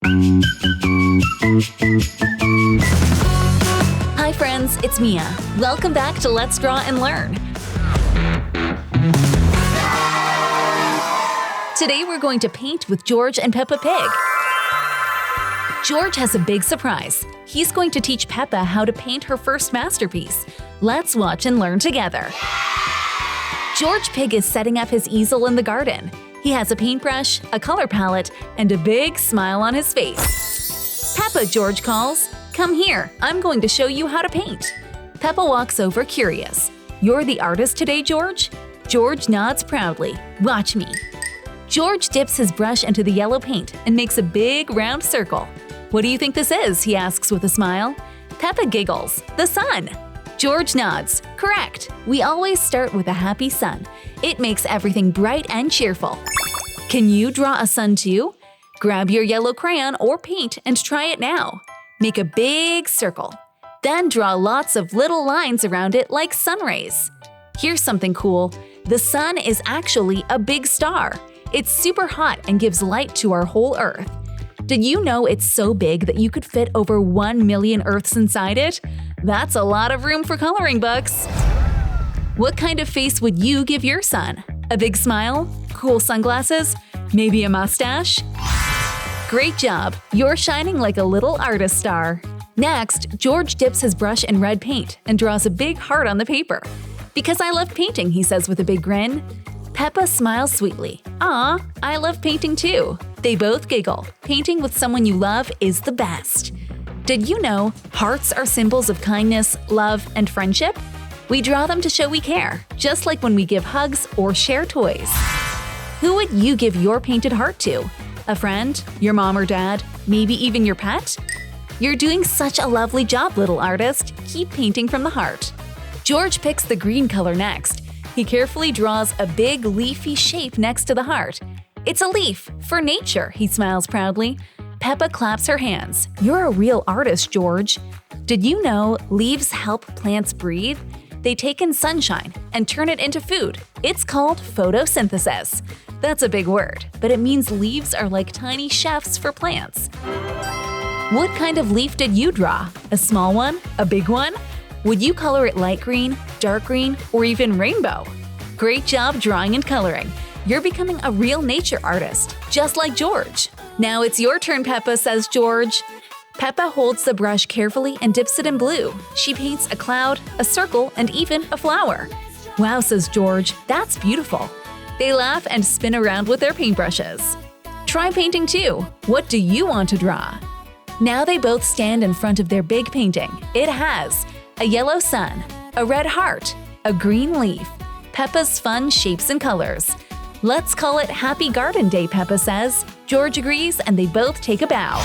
Hi friends, it's Mia. Welcome back to Let's Draw and Learn. Today we're going to paint with George and Peppa Pig. George has a big surprise. He's going to teach Peppa how to paint her first masterpiece. Let's watch and learn together. George Pig is setting up his easel in the garden. He has a paintbrush, a color palette, and a big smile on his face. Peppa, George calls. Come here, I'm going to show you how to paint. Peppa walks over curious. You're the artist today, George? George nods proudly. Watch me. George dips his brush into the yellow paint and makes a big round circle. What do you think this is? He asks with a smile. Peppa giggles. The sun. George nods. Correct. We always start with a happy sun. It makes everything bright and cheerful. Can you draw a sun too? Grab your yellow crayon or paint and try it now. Make a big circle. Then draw lots of little lines around it like sun rays. Here's something cool. The sun is actually a big star. It's super hot and gives light to our whole Earth. Did you know it's so big that you could fit over 1 million Earths inside it? That's a lot of room for coloring books. What kind of face would you give your sun? A big smile? Cool sunglasses? Maybe a mustache? Great job! You're shining like a little artist star. Next, George dips his brush in red paint and draws a big heart on the paper. Because I love painting, he says with a big grin. Peppa smiles sweetly. Aw, I love painting too. They both giggle. Painting with someone you love is the best. Did you know hearts are symbols of kindness, love, and friendship? We draw them to show we care, just like when we give hugs or share toys. Who would you give your painted heart to? A friend? Your mom or dad? Maybe even your pet? You're doing such a lovely job, little artist. Keep painting from the heart. George picks the green color next. He carefully draws a big leafy shape next to the heart. It's a leaf, for nature, he smiles proudly. Peppa claps her hands. You're a real artist, George. Did you know leaves help plants breathe? They take in sunshine and turn it into food. It's called photosynthesis. That's a big word, but it means leaves are like tiny chefs for plants. What kind of leaf did you draw? A small one? A big one? Would you color it light green, dark green, or even rainbow? Great job drawing and coloring. You're becoming a real nature artist, just like George. Now it's your turn, Peppa, says George. Peppa holds the brush carefully and dips it in blue. She paints a cloud, a circle, and even a flower. Wow, says George, that's beautiful. They laugh and spin around with their paintbrushes. Try painting too. What do you want to draw? Now they both stand in front of their big painting. It has a yellow sun, a red heart, a green leaf, Peppa's fun shapes and colors. Let's call it Happy Garden Day, Peppa says. George agrees and they both take a bow.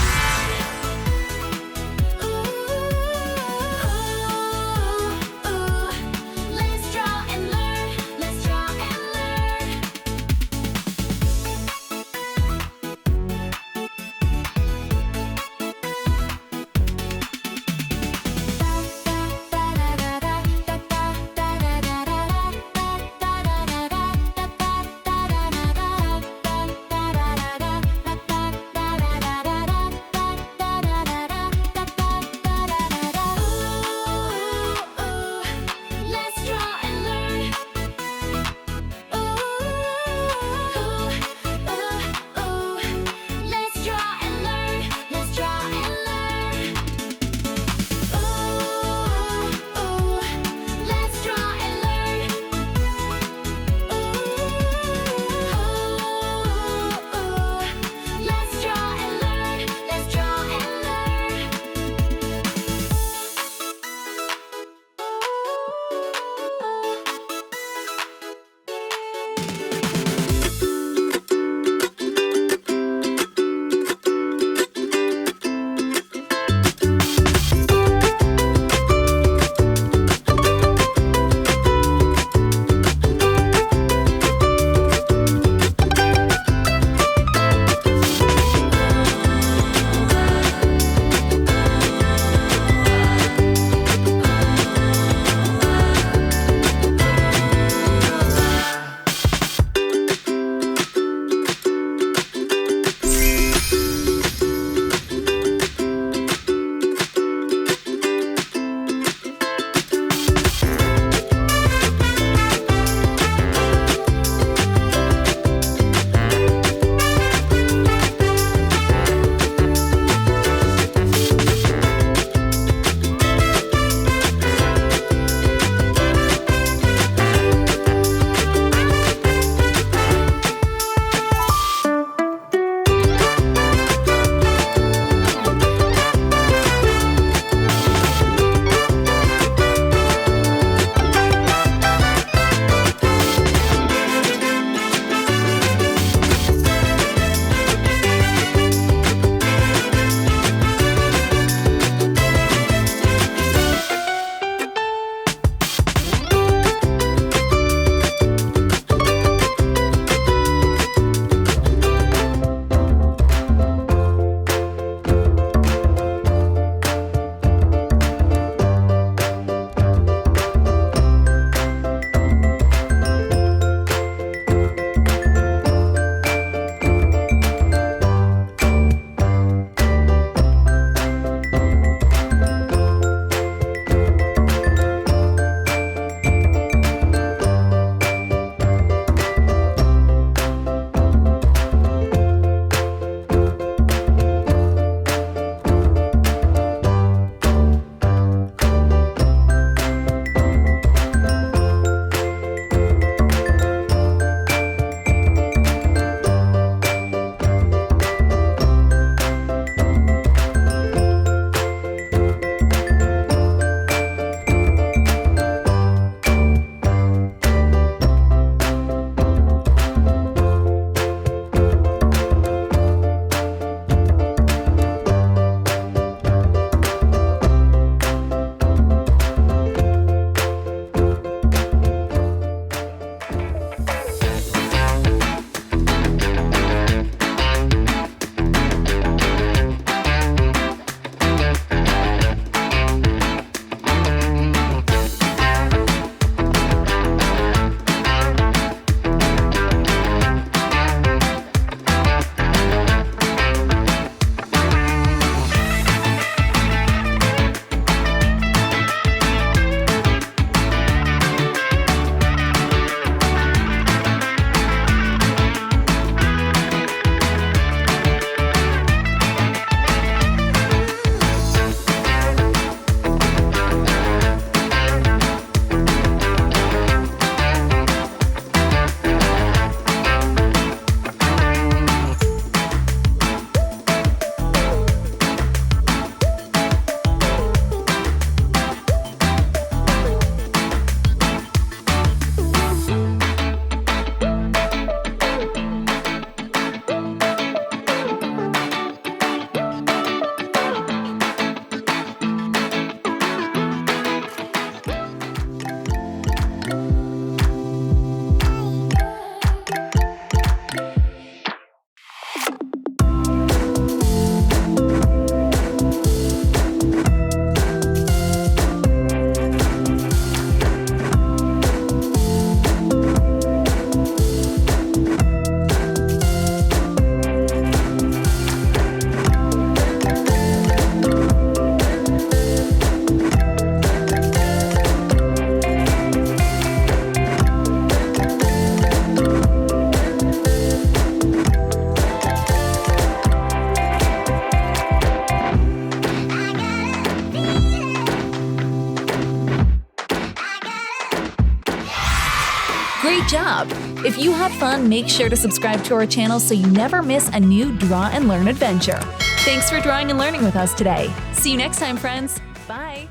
Great job! If you had fun, make sure to subscribe to our channel so you never miss a new Draw and Learn adventure. Thanks for drawing and learning with us today. See you next time, friends. Bye!